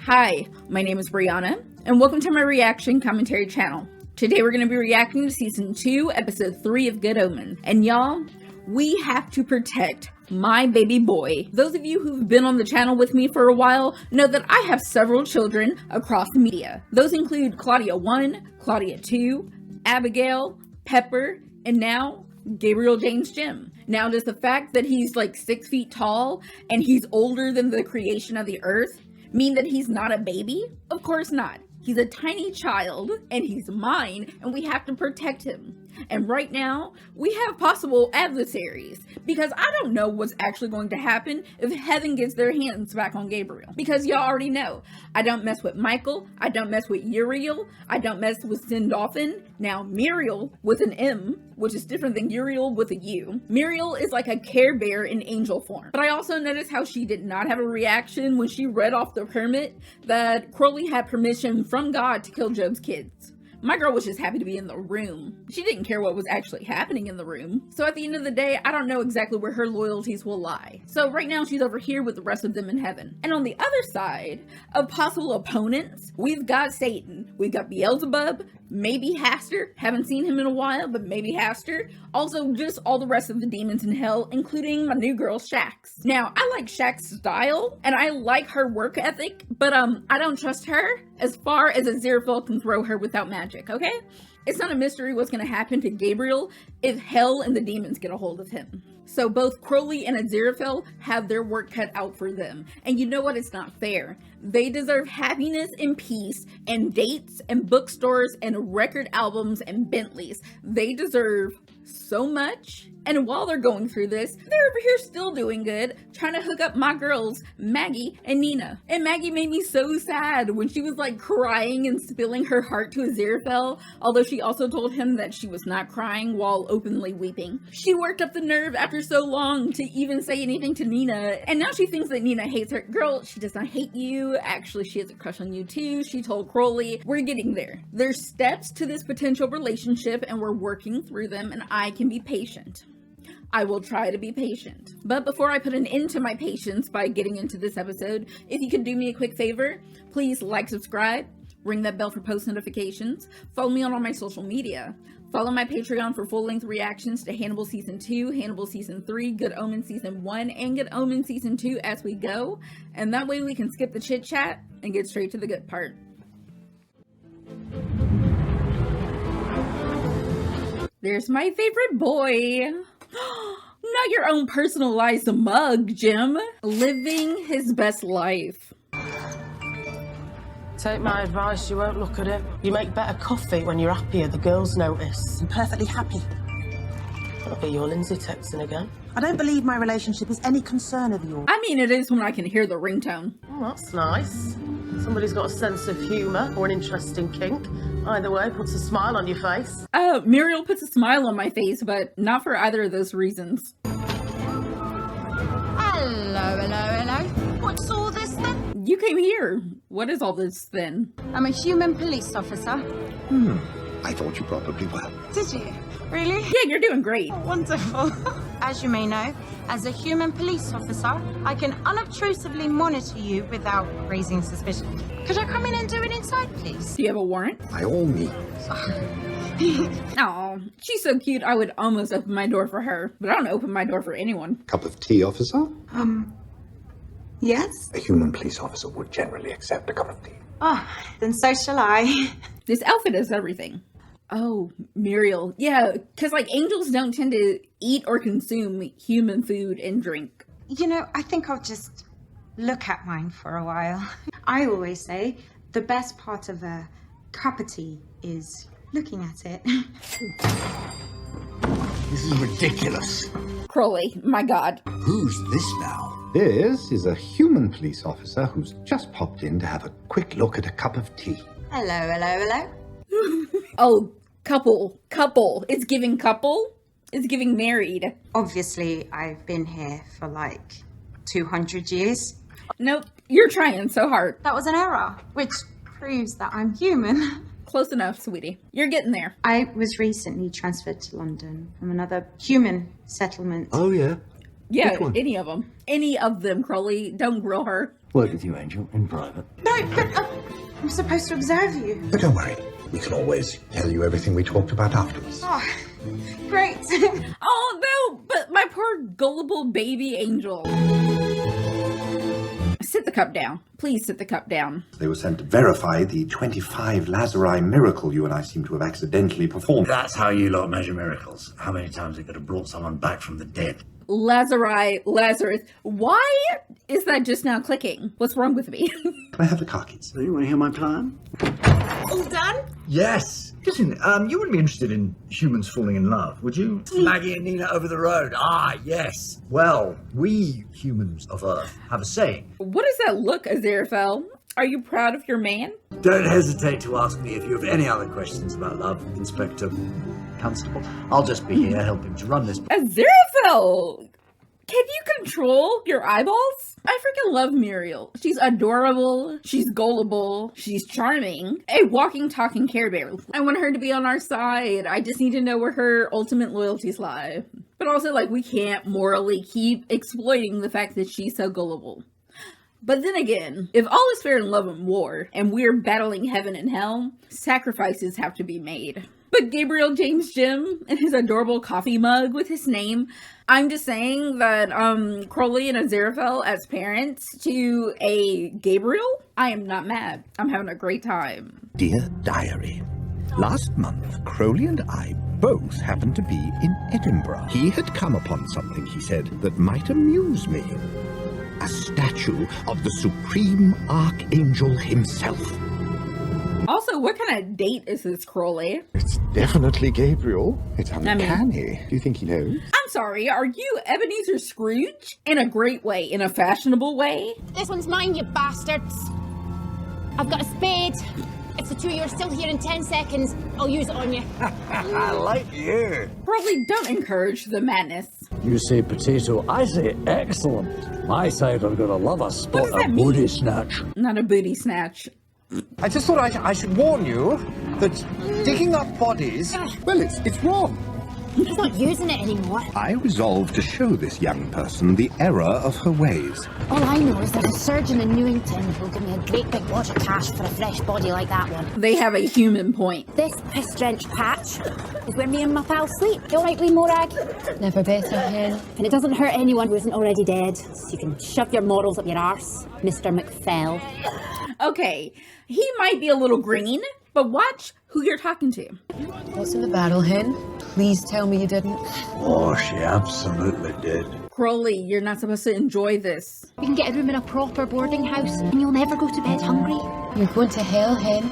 Hi, my name is Brianna, and welcome to my reaction commentary channel. Today we're going to be reacting to Season 2, Episode 3 of Good Omens. And y'all, we have to protect my baby boy. Those of you who've been on the channel with me for a while know that I have several children across media. Those include Claudia 1, Claudia 2, Abigail, Pepper, and now Gabriel James Jim. Now, does the fact that he's like 6 feet tall and he's older than the creation of the earth mean that he's not a baby? Of course not. He's a tiny child and he's mine and we have to protect him. And right now, we have possible adversaries because I don't know what's actually going to happen if Heaven gets their hands back on Gabriel. Because y'all already know, I don't mess with Michael, I don't mess with Uriel, I don't mess with Sindolphin. Now, Muriel with an M, which is different than Uriel with a U. Muriel is like a Care Bear in angel form. But I also noticed how she did not have a reaction when she read off the permit that Crowley had permission from God to kill Job's kids. My girl was just happy to be in the room. She didn't care what was actually happening in the room. So at the end of the day, I don't know exactly where her loyalties will lie. So right now she's over here with the rest of them in heaven. And on the other side of possible opponents, we've got Satan. We've got Beelzebub, maybe Haster. Haven't seen him in a while, but maybe Haster. Also just all the rest of the demons in hell, including my new girl Shax. Now, I like Shax's style and I like her work ethic, but I don't trust her as far as Aziraphale can throw her without magic, okay? It's not a mystery what's going to happen to Gabriel if hell and the demons get a hold of him. So both Crowley and Aziraphale have their work cut out for them. And you know what? It's not fair. They deserve happiness and peace and dates and bookstores and record albums and Bentleys. They deserve so much. And while they're going through this, they're over here still doing good, trying to hook up my girls, Maggie and Nina. And Maggie made me so sad when she was like crying and spilling her heart to Aziraphale, although she also told him that she was not crying while openly weeping. She worked up the nerve after so long to even say anything to Nina, and now she thinks that Nina hates her. Girl, she does not hate you. Actually, she has a crush on you too. She told Crowley. We're getting there. There's steps to this potential relationship and we're working through them, and I can be patient. I will try to be patient. But before I put an end to my patience by getting into this episode, if you could do me a quick favor, please like, subscribe, ring that bell for post notifications, follow me on all my social media, follow my Patreon for full-length reactions to Hannibal Season 2, Hannibal Season 3, Good Omens Season 1, and Good Omens Season 2 as we go, and that way we can skip the chit-chat and get straight to the good part. There's my favorite boy. Not your own personalized mug, Jim. Living his best life. Take my advice, you won't look at it. You make better coffee when you're happier, the girls notice. I'm perfectly happy. I'll be your Lindsay texting again. I don't believe my relationship is any concern of yours. I mean, it is when I can hear the ringtone. Oh, that's nice. Somebody's got a sense of humour or an interesting kink. Either way, puts a smile on your face. Muriel puts a smile on my face, but not for either of those reasons. Hello. What's all this then? You came here. What is all this then? I'm a human police officer. I thought you probably were. Did you? Really? Yeah, you're doing great. Oh, wonderful. As you may know, as a human police officer, I can unobtrusively monitor you without raising suspicion. Could I come in and do it inside, please? Do you have a warrant? By all means. Aw, she's so cute I would almost open my door for her, but I don't open my door for anyone. Cup of tea, officer? Yes? A human police officer would generally accept a cup of tea. Oh, then so shall I. This outfit is everything. Oh, Muriel. Yeah, because like angels don't tend to eat or consume human food and drink. You know, I think I'll just look at mine for a while. I always say the best part of a cup of tea is looking at it. This is ridiculous. Crowley, my god. Who's this now? This is a human police officer who's just popped in to have a quick look at a cup of tea. Hello. Oh, couple. It's giving couple. It's giving married. Obviously, I've been here for like 200 years. Nope, you're trying so hard. That was an error, which proves that I'm human. Close enough, sweetie. You're getting there. I was recently transferred to London from another human settlement. Oh, yeah? Yeah, Which one? any of them. Any of them, Crowley. Don't grill her. Word with you, Angel, in private. No, but I'm supposed to observe you. But don't worry, we can always tell you everything we talked about afterwards. Oh, great. Oh no, but my poor gullible baby angel. Sit the cup down. Please sit the cup down. They were sent to verify the 25 Lazari miracle you and I seem to have accidentally performed. That's how you lot measure miracles. How many times they could have brought someone back from the dead? Lazarus. Why is that just now clicking? What's wrong with me? Can I have the car keys? Do you want to hear my plan? All done? Yes. Listen, you wouldn't be interested in humans falling in love, would you? Maggie and Nina over the road. Ah, yes. Well, we humans of Earth have a saying. What does that look, Aziraphale? Are you proud of your man? Don't hesitate to ask me if you have any other questions about love, Inspector Constable. I'll just be here helping to run this. Aziraphale! Can you control your eyeballs? I freaking love Muriel. She's adorable, she's gullible, she's charming, a walking, talking Care Bear. I want her to be on our side. I just need to know where her ultimate loyalties lie. But also, like, we can't morally keep exploiting the fact that she's so gullible. But then again, if all is fair in love and war, and we're battling heaven and hell, sacrifices have to be made. But Gabriel James Jim and his adorable coffee mug with his name, I'm just saying that Crowley and Aziraphale as parents to a Gabriel, I am not mad. I'm having a great time. Dear Diary, last month Crowley and I both happened to be in Edinburgh. He had come upon something, he said, that might amuse me. A statue of the Supreme Archangel himself. Also, what kind of date is this, Crowley? It's definitely Gabriel. It's uncanny. Do you think he knows? I'm sorry, are you Ebenezer Scrooge? In a great way, in a fashionable way? This one's mine, you bastards. I've got a spade. If the two of you are still here in 10 seconds, I'll use it on you. I like you. Crowley, don't encourage the madness. You say potato, I say excellent. My side are gonna love a spot that of mean? booty snatch. Not a booty snatch. I just thought I should warn you that digging up bodies... Well, it's wrong. He's not using it anymore. I resolved to show this young person the error of her ways. All I know is there's a surgeon in Newington who'll give me a great big wad of cash for a fresh body like that one. They have a human point. This piss-drenched patch is where me and my pal sleep. You all right, wee Morag? Never better, Hen. And it doesn't hurt anyone who isn't already dead, so you can shove your morals up your arse, Mr. McFell. Okay, he might be a little green, but watch who you're talking to. What's in the barrel, Hen? Please tell me you didn't. Oh, she absolutely did. Crowley, you're not supposed to enjoy this. You can get a room in a proper boarding house, and you'll never go to bed hungry. You're going to hell, Hen.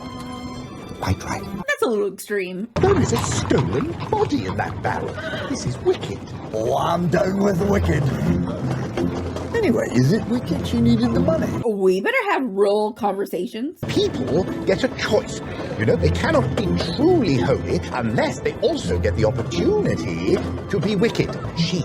Quite right. That's a little extreme. There is a stolen body in that barrel. This is wicked. Oh, I'm down with the wicked. Anyway, is it wicked she needed the money? We better have real conversations. People get a choice. You know, they cannot be truly holy unless they also get the opportunity to be wicked. She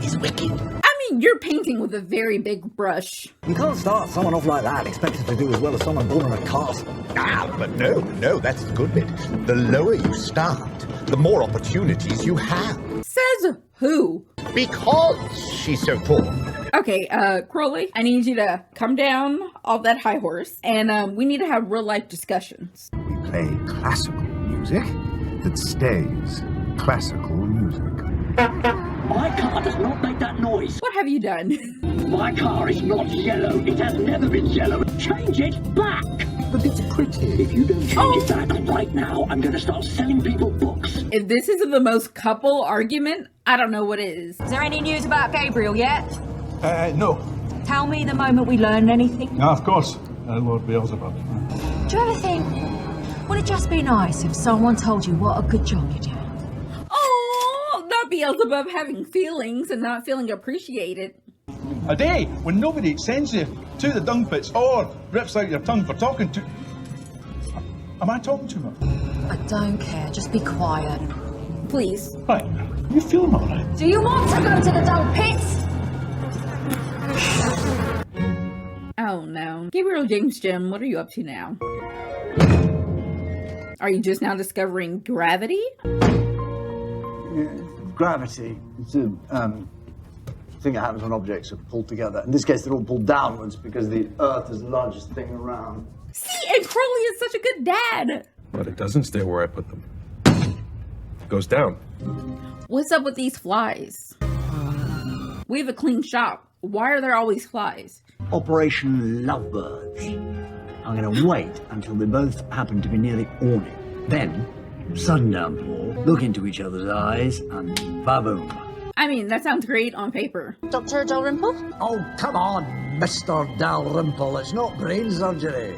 is wicked. I mean, you're painting with a very big brush. You can't start someone off like that expected to do as well as someone born in a castle. Ah, but no, that's the good bit. The lower you start, the more opportunities you have. Says who? Because she's so poor. Okay, Crowley, I need you to come down off that high horse, and we need to have real life discussions. We play classical music that stays classical music. My car does not make that noise. What have you done? My car is not yellow. It has never been yellow. Change it back. But it's pretty. If you don't change it back right now, I'm going to start selling people books. If this isn't the most couple argument, I don't know what is. Is there any news about Gabriel yet? No. Tell me the moment we learn anything. No, of course. Lord Beelzebub. Do you ever think, would it just be nice if someone told you what a good job you do? Oh, not Beelzebub having feelings and not feeling appreciated. A day when nobody sends you to the dung pits or rips out your tongue for talking to... Am I talking too much? I don't care, just be quiet. Please. Right, you feeling all right? Do you want to go to the dung pits? Oh no. Gabriel James Jim, what are you up to now? Are you just now discovering gravity? Gravity. It's a, thing that happens when objects are pulled together. In this case, they're all pulled downwards because the Earth is the largest thing around. See, and Crowley is such a good dad. But it doesn't stay where I put them. It goes down. What's up with these flies? We have a clean shop. Why are there always flies? Operation Lovebirds. I'm going to wait until they both happen to be near the awning. Then, sudden downpour, look into each other's eyes, and ba-boom. I mean, that sounds great on paper. Dr. Dalrymple? Oh, come on, Mr. Dalrymple. It's not brain surgery.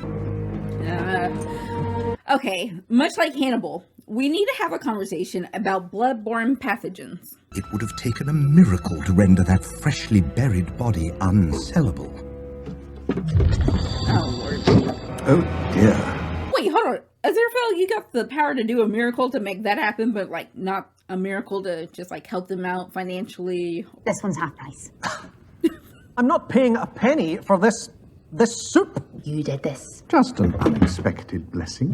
Okay, much like Hannibal, we need to have a conversation about blood-borne pathogens. It would have taken a miracle to render that freshly buried body unsellable. Oh, Lord. Oh, dear. Wait, hold on. Aziraphale, you got the power to do a miracle to make that happen, but, like, not a miracle to just, like, help them out financially. This one's half price. I'm not paying a penny for this soup. You did this. Just an unexpected blessing.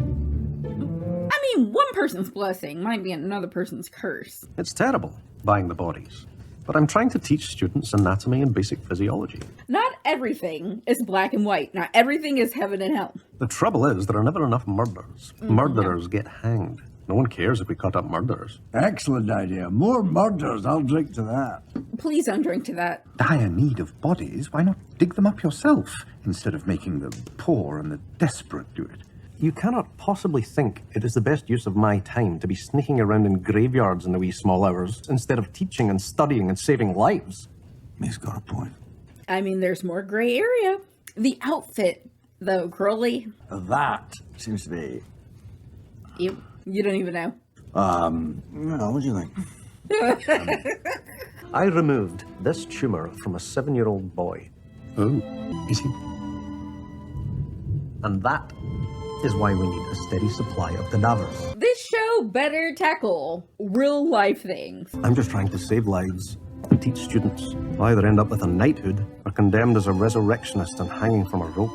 I mean, one person's blessing might be another person's curse. It's terrible, buying the bodies. But I'm trying to teach students anatomy and basic physiology. Not everything is black and white. Not everything is heaven and hell. The trouble is, there are never enough murders. Murderers get hanged. No one cares if we cut up murderers. Excellent idea. More murders. I'll drink to that. Please don't drink to that. Dire need of bodies, why not dig them up yourself, instead of making the poor and the desperate do it? You cannot possibly think it is the best use of my time to be sneaking around in graveyards in the wee small hours, instead of teaching and studying and saving lives. He's got a point. I mean, there's more gray area. The outfit, though, Crowley. That seems to be... You don't even know. No, what do you think? I removed this tumor from a 7-year-old boy. Oh, is he? And that is why we need a steady supply of cadavers. This show better tackle real life things. I'm just trying to save lives and teach students. I'll either end up with a knighthood or condemned as a resurrectionist and hanging from a rope.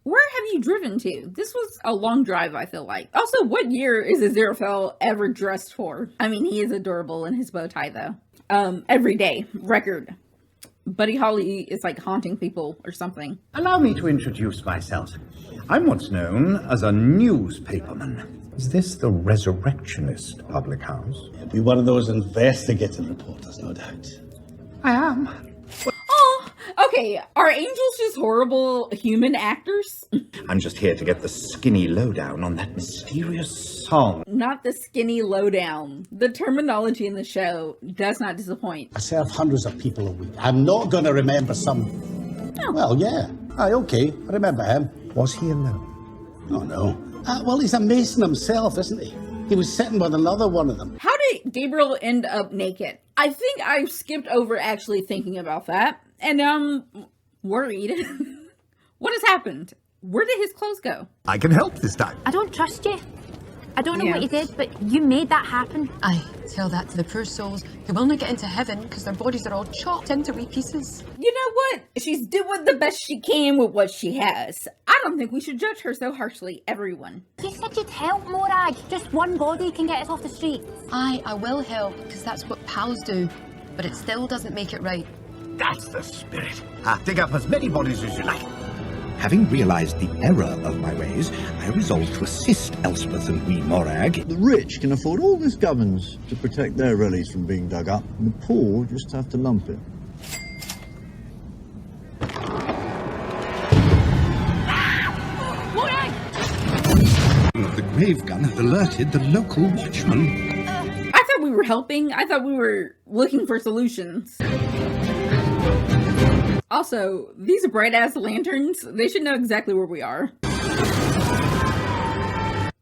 Where have you driven to? This was a long drive, I feel like. Also, what year is Aziraphale ever dressed for? I mean, he is adorable in his bow tie, though. Every day. Record. Buddy Holly is like haunting people or something. Allow me to introduce myself. I'm what's known as a newspaperman. Is this the Resurrectionist public house? You'll be one of those investigative reporters, no doubt. I am. Oh, okay. Are angels just horrible human actors? I'm just here to get the skinny lowdown on that mysterious song. Not the skinny lowdown. The terminology in the show does not disappoint. I serve hundreds of people a week. I'm not going to remember some... Oh. Well, yeah. Aye, okay. I remember him. Was he alone? Oh, no. Well, he's a mason himself, isn't he? He was sitting with another one of them. How did Gabriel end up naked? I think I skipped over actually thinking about that. And I'm worried. What has happened? Where did his clothes go? I can help this time. I don't trust you. I don't know what you did, but you made that happen. Aye, tell that to the poor souls who will not get into heaven because their bodies are all chopped into wee pieces. You know what? She's doing the best she can with what she has. I don't think we should judge her so harshly, everyone. You said you'd help, Morag. Just one body can get us off the street. Aye, I will help because that's what pals do, but it still doesn't make it right. That's the spirit. Dig up as many bodies as you like. Having realized the error of my ways, I resolved to assist Elspeth and wee Morag. The rich can afford all this gubbins to protect their relics from being dug up. The poor just have to lump it. Morag! The grave gun had alerted the local watchman. I thought we were helping. I thought we were looking for solutions. Also, these bright-ass lanterns, they should know exactly where we are.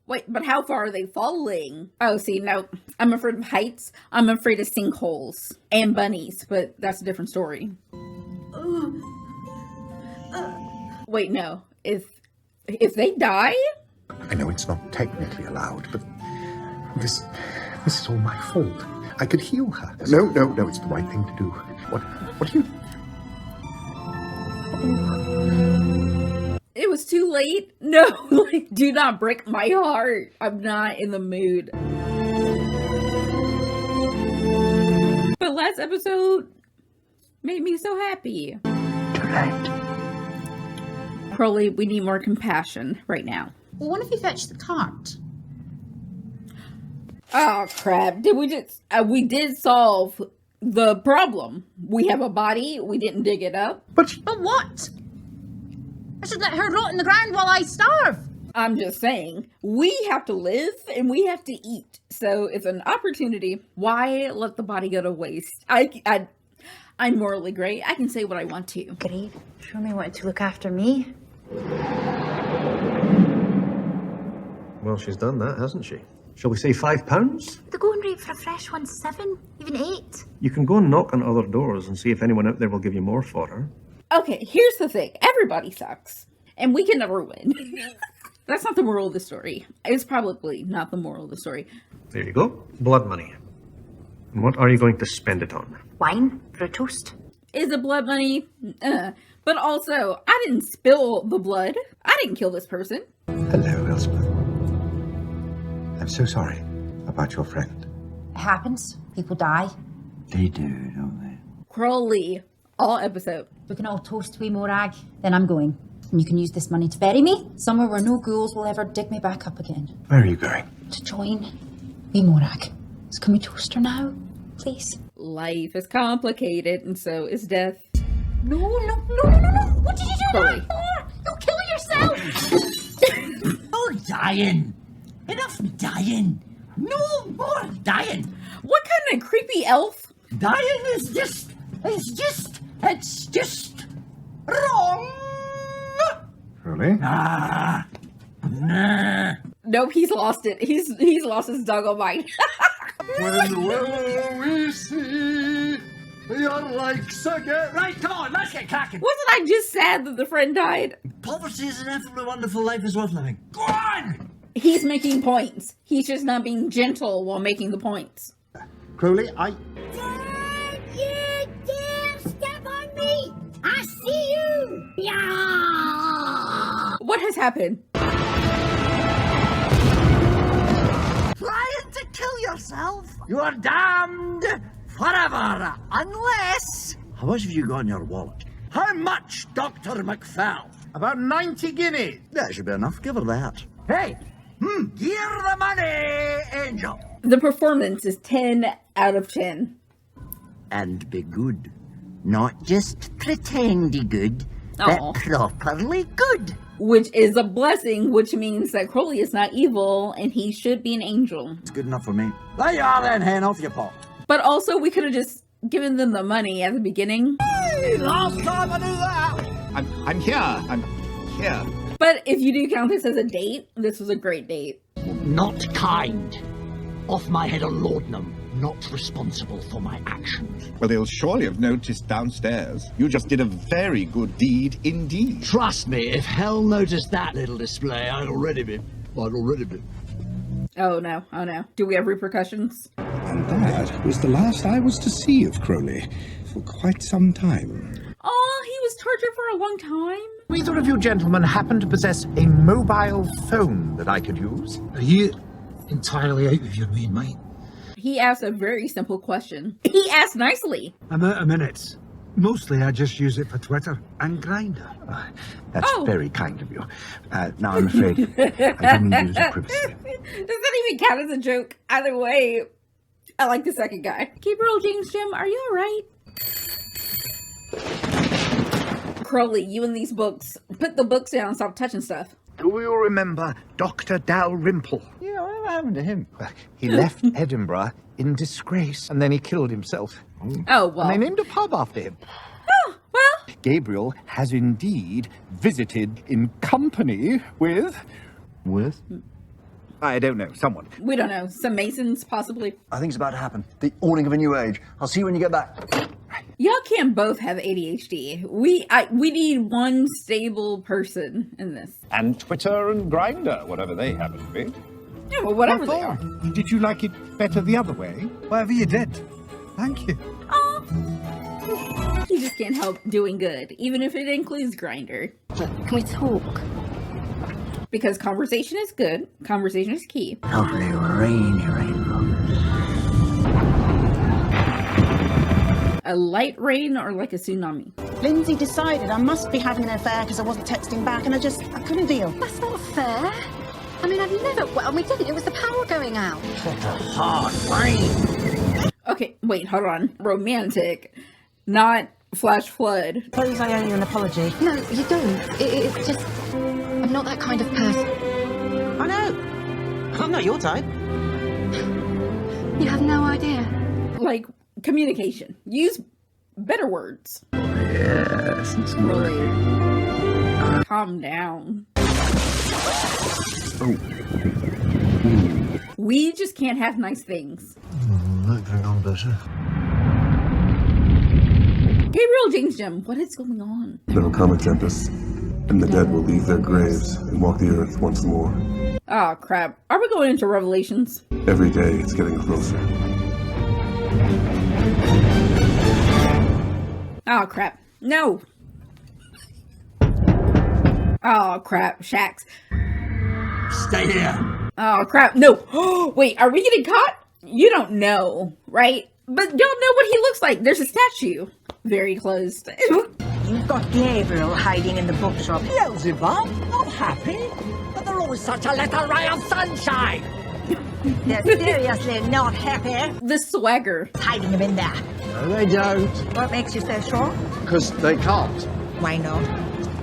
Wait, but how far are they falling? Oh, see, no. I'm afraid of heights. I'm afraid of sinkholes. And bunnies, but that's a different story. Wait, no. If they die? I know it's not technically allowed, but this is all my fault. I could heal her. No, it's the right thing to do. What do you... It was too late. No, like, do not break my heart. I'm not in the mood. But last episode made me so happy. Crowley, we need more compassion right now. Well, what if you fetch the cart? Oh crap! Did we just? We did solve the problem. We have a body. We didn't dig it up. But what? I should let her rot in the ground while I starve. I'm just saying, we have to live and we have to eat. So it's an opportunity. Why let the body go to waste? I'm morally great. I can say what I want to. Great. Surely wanted to look after me. Well, she's done that, hasn't she? Shall we say £5? The going rate for a fresh one's 7, even 8. You can go and knock on other doors and see if anyone out there will give you more for her. Okay, here's the thing. Everybody sucks. And we can never win. That's not the moral of the story. It's probably not the moral of the story. There you go. Blood money. And what are you going to spend it on? Wine for a toast. Is it blood money? But also, I didn't spill the blood. I didn't kill this person. Hello, Elspeth. I'm so sorry about your friend. It happens. People die. They do, don't they? Crowley, all episode. We can all toast wee Morag. Then I'm going. And you can use this money to bury me somewhere where no ghouls will ever dig me back up again. Where are you going? To join wee Morag. So can we toast her now, please? Life is complicated, and so is death. No. What did you do Crowley. that for? You'll kill yourself. Oh, dying. Enough dying. No more dying. What kind of creepy elf? Dying is just wrong. Crowley? Nah. Nope, he's lost it. He's lost his doggone mind. When will we see your likes again? Right, come on, let's get cracking. Wasn't I just sad that the friend died? Poverty is an infinitely wonderful life is worth living. Go on! He's making points. He's just not being gentle while making the points. Crowley, Don't you dare step on me! I see you! Yeah! What has happened? Trying to kill yourself? You are damned forever, unless... How much have you got in your wallet? How much, Dr. McFell? About 90 guineas. That should be enough, give her that. Hey! Gear the money, Angel! The performance is 10 out of 10. And be good. Not just pretendy good, but properly good. Which is a blessing, which means that Crowley is not evil and he should be an angel. It's good enough for me. There you are then, hen, off your pot. But also, we could have just given them the money at the beginning. Hey, last time I knew that! I'm here. I'm here. But if you do count this as a date, this was a great date. Not kind. Off my head a laudanum. Not responsible for my actions. Well, they'll surely have noticed downstairs. You just did a very good deed indeed. Trust me, if hell noticed that little display, I'd already be. Oh no, oh no. Do we have repercussions? And that was the last I was to see of Crowley for quite some time. Oh, he was tortured for a long time. Either of you gentlemen happen to possess a mobile phone that I could use? Are you entirely out of your main mind? He asked a very simple question. He asked nicely. I'm out of minutes. Mostly I just use it for Twitter and Grindr. That's very kind of you. Now I'm afraid I didn't use your privacy. Does that even count as a joke? Either way, I like the second guy. Gabriel James Jim, are you alright? Crowley, you and these books. Put the books down and stop touching stuff. Do you remember Dr. Dalrymple? Yeah, what happened to him? He left Edinburgh in disgrace, and then he killed himself. Oh, well. And they named a pub after him. Oh, well. Gabriel has indeed visited in company with... I don't know, someone. We don't know. Some Masons, possibly. I think it's about to happen. The awning of a new age. I'll see you when you get back. Y'all can't both have ADHD. We need one stable person in this. And Twitter and Grindr, whatever they happen to be. Yeah, well, whatever they are. Did you like it better the other way? Whatever you did. Thank you. Oh. You just can't help doing good, even if it includes Grindr. Can we talk? Because conversation is good. Conversation is key. Lovely rainy rainbow. a light rain or like a tsunami? Lindsay decided I must be having an affair because I wasn't texting back, and I couldn't deal. That's not fair. I mean, I've never... Well, we didn't. It was the power going out. What a hard rain. Okay, wait, hold on. Romantic, not flash flood. Suppose I owe you an apology. No, you don't. It's just... I'm not that kind of person. I know. I'm not your type. You have no idea. Like, communication. Use better words. Yes, it's Really. Calm down. Oh. We just can't have nice things. Not going on better. Gabriel James Jim, what is going on? There will come a tempest, and the dead will leave their graves and walk the earth once more. Oh crap. Are we going into Revelations? Every day it's getting closer. Oh crap. No. Oh crap. Shax. Stay here. Oh crap. No. Wait, are we getting caught? You don't know, right? But y'all know what he looks like. There's a statue. Very close. You've got Gabriel hiding in the bookshop. Beelzebub, not happy? But they're always such a little ray of sunshine. They're seriously not happy. The swagger. Hiding him in there. No, they don't. What makes you so sure? Because they can't. Why not?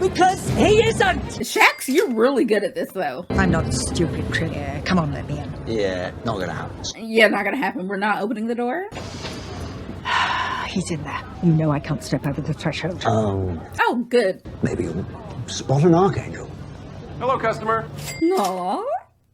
Because he isn't. Shax, you're really good at this though. I'm not a stupid critter. Come on, let me in. Yeah, not gonna happen. Yeah, not gonna happen. We're not opening the door. He's in there. You know I can't step over the threshold. Oh, good. Maybe you'll spot an archangel. Hello, customer. Aw.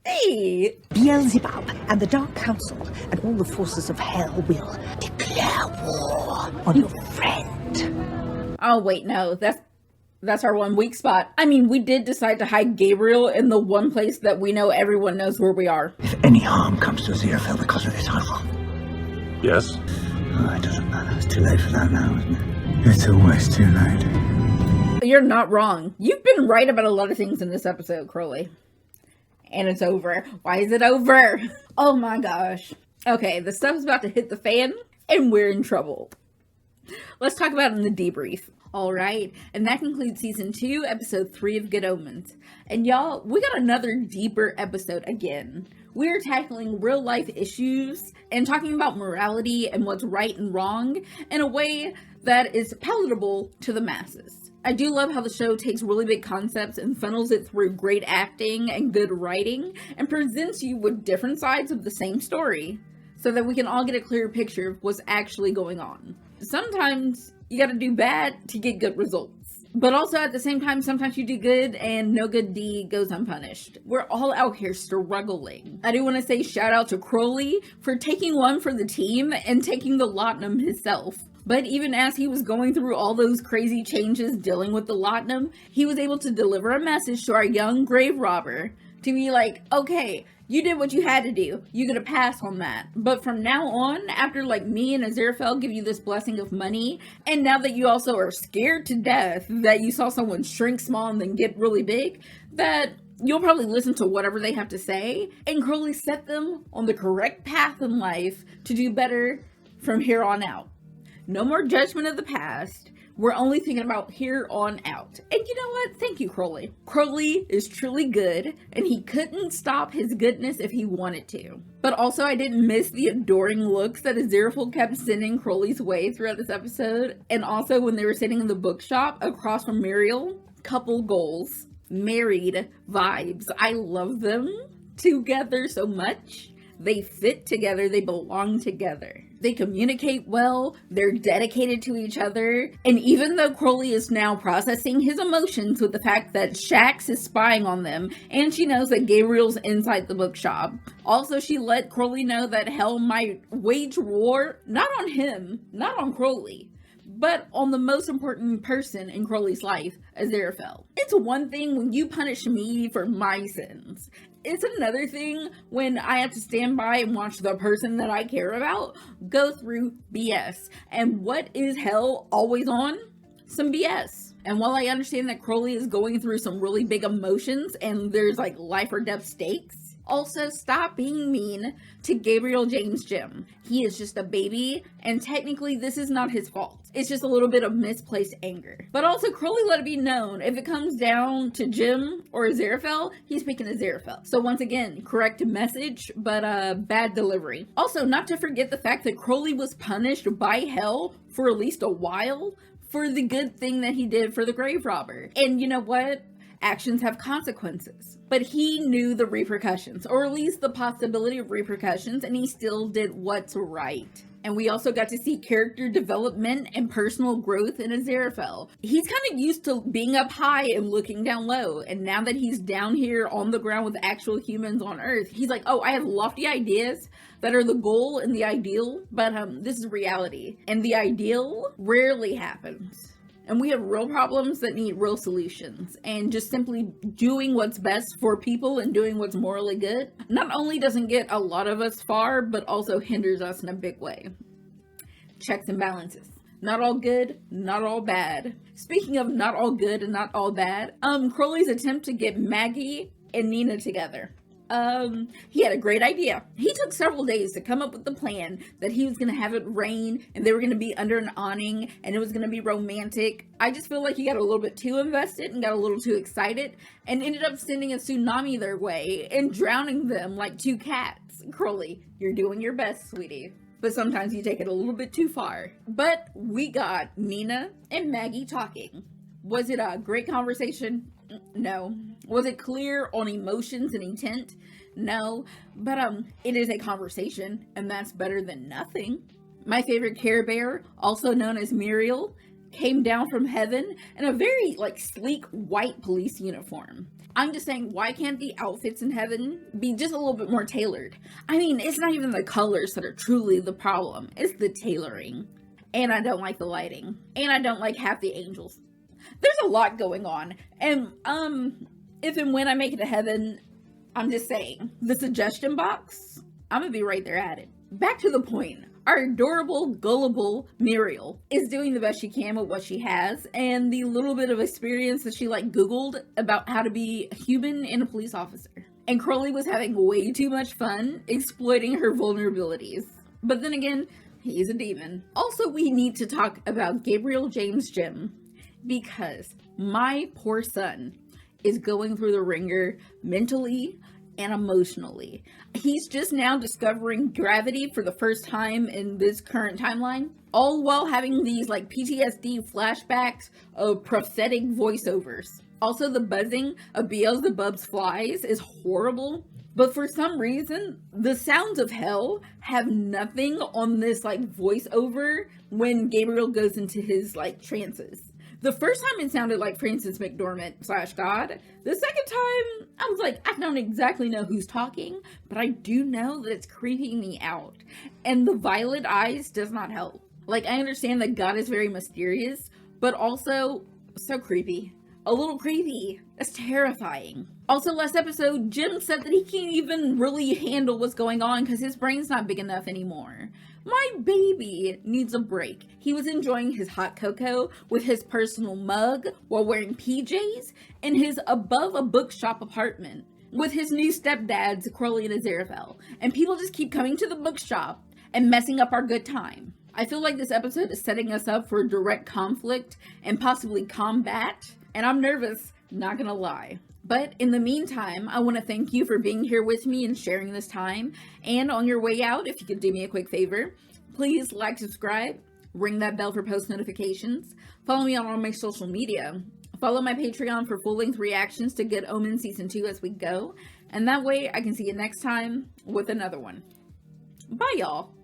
Hey. Beelzebub and the Dark Council and all the forces of hell will declare war on your friend. Oh, wait, no. That's our 1 weak spot. I mean, we did decide to hide Gabriel in the one place that we know everyone knows where we are. If any harm comes to Aziraphale because of this, I will. Yes? Oh, it doesn't matter. It's too late for that now, isn't it? It's always too late. You're not wrong. You've been right about a lot of things in this episode, Crowley. And it's over. Why is it over? Oh my gosh. Okay, the stuff's about to hit the fan, and we're in trouble. Let's talk about it in the debrief. Alright, and that concludes Season 2, Episode 3 of Good Omens. And y'all, we got another deeper episode again. We're tackling real life issues and talking about morality and what's right and wrong in a way that is palatable to the masses. I do love how the show takes really big concepts and funnels it through great acting and good writing and presents you with different sides of the same story so that we can all get a clearer picture of what's actually going on. Sometimes you gotta do bad to get good results. But also at the same time, sometimes you do good and no good deed goes unpunished. We're all out here struggling. I do want to say shout out to Crowley for taking one for the team and taking the laudanum himself. But even as he was going through all those crazy changes dealing with the laudanum, he was able to deliver a message to our young grave robber to be like, okay, you did what you had to do. You get a pass on that. But from now on, after like me and Aziraphale give you this blessing of money, and now that you also are scared to death that you saw someone shrink small and then get really big, that you'll probably listen to whatever they have to say. And Crowley set them on the correct path in life to do better from here on out. No more judgment of the past. We're only thinking about here on out. And you know what? Thank you, Crowley. Crowley is truly good, and he couldn't stop his goodness if he wanted to. But also, I didn't miss the adoring looks that Aziraphale kept sending Crowley's way throughout this episode. And also when they were sitting in the bookshop across from Muriel. Couple goals. Married vibes. I love them together so much. They fit together. They belong together. They communicate well. They're dedicated to each other. And even though Crowley is now processing his emotions with the fact that Shax is spying on them, and she knows that Gabriel's inside the bookshop, also she let Crowley know that hell might wage war, not on him, not on Crowley, but on the most important person in Crowley's life, Aziraphale. It's one thing when you punish me for my sins. It's another thing when I have to stand by and watch the person that I care about go through BS. And what is hell always on? Some BS. And while I understand that Crowley is going through some really big emotions and there's like life or death stakes, Also, stop being mean to Gabriel James Jim. He is just a baby, and technically this is not his fault. It's just a little bit of misplaced anger. But also, Crowley let it be known, if it comes down to Jim or Aziraphale, he's picking Aziraphale. So once again, correct message, but bad delivery. Also, not to forget the fact that Crowley was punished by hell for at least a while for the good thing that he did for the grave robber. And you know what? Actions have consequences. But he knew the repercussions, or at least the possibility of repercussions, and he still did what's right. And we also got to see character development and personal growth in Aziraphale. He's kind of used to being up high and looking down low, and now that he's down here on the ground with actual humans on Earth, he's like, oh, I have lofty ideas that are the goal and the ideal, but this is reality. And the ideal rarely happens. And we have real problems that need real solutions. And just simply doing what's best for people and doing what's morally good not only doesn't get a lot of us far, but also hinders us in a big way. Checks and balances. Not all good, not all bad. Speaking of not all good and not all bad, Crowley's attempt to get Maggie and Nina together. He had a great idea. He took several days to come up with the plan that he was going to have it rain and they were going to be under an awning and it was going to be romantic. I just feel like he got a little bit too invested and got a little too excited and ended up sending a tsunami their way and drowning them like two cats. Crowley, you're doing your best, sweetie. But sometimes you take it a little bit too far. But we got Nina and Maggie talking. Was it a great conversation? No. Was it clear on emotions and intent? No. But it is a conversation, and that's better than nothing. My favorite Care Bear, also known as Muriel, came down from heaven in a very sleek white police uniform. I'm just saying, why can't the outfits in heaven be just a little bit more tailored? I mean, it's not even the colors that are truly the problem. It's the tailoring. And I don't like the lighting. And I don't like half the angels. There's a lot going on. And if and when I make it to heaven, I'm just saying, the suggestion box, I'm gonna be right there at it. Back to the point. Our adorable, gullible Muriel is doing the best she can with what she has, and the little bit of experience that she Googled about how to be a human and a police officer. And Crowley was having way too much fun exploiting her vulnerabilities. But then again, he's a demon. Also, we need to talk about Gabriel James Jim, because my poor son is going through the ringer mentally and emotionally. He's just now discovering gravity for the first time in this current timeline, all while having these PTSD flashbacks of prophetic voiceovers. Also, the buzzing of Beelzebub's flies is horrible, but for some reason, the sounds of hell have nothing on this voiceover when Gabriel goes into his trances. The first time it sounded like Francis McDormand / God. The second time, I was like, I don't exactly know who's talking, but I do know that it's creeping me out. And the violet eyes does not help. I understand that God is very mysterious, but also so creepy. A little creepy. That's terrifying. Also, last episode, Jim said that he can't even really handle what's going on because his brain's not big enough anymore. My baby needs a break. He was enjoying his hot cocoa with his personal mug while wearing PJs in his above a bookshop apartment with his new stepdads, Crowley and Aziraphale. And people just keep coming to the bookshop and messing up our good time. I feel like this episode is setting us up for direct conflict and possibly combat. And I'm nervous, not gonna lie. But in the meantime, I want to thank you for being here with me and sharing this time. And on your way out, if you could do me a quick favor, please like, subscribe, ring that bell for post notifications, follow me on all my social media, follow my Patreon for full-length reactions to Good Omens Season 2 as we go, and that way I can see you next time with another one. Bye, y'all!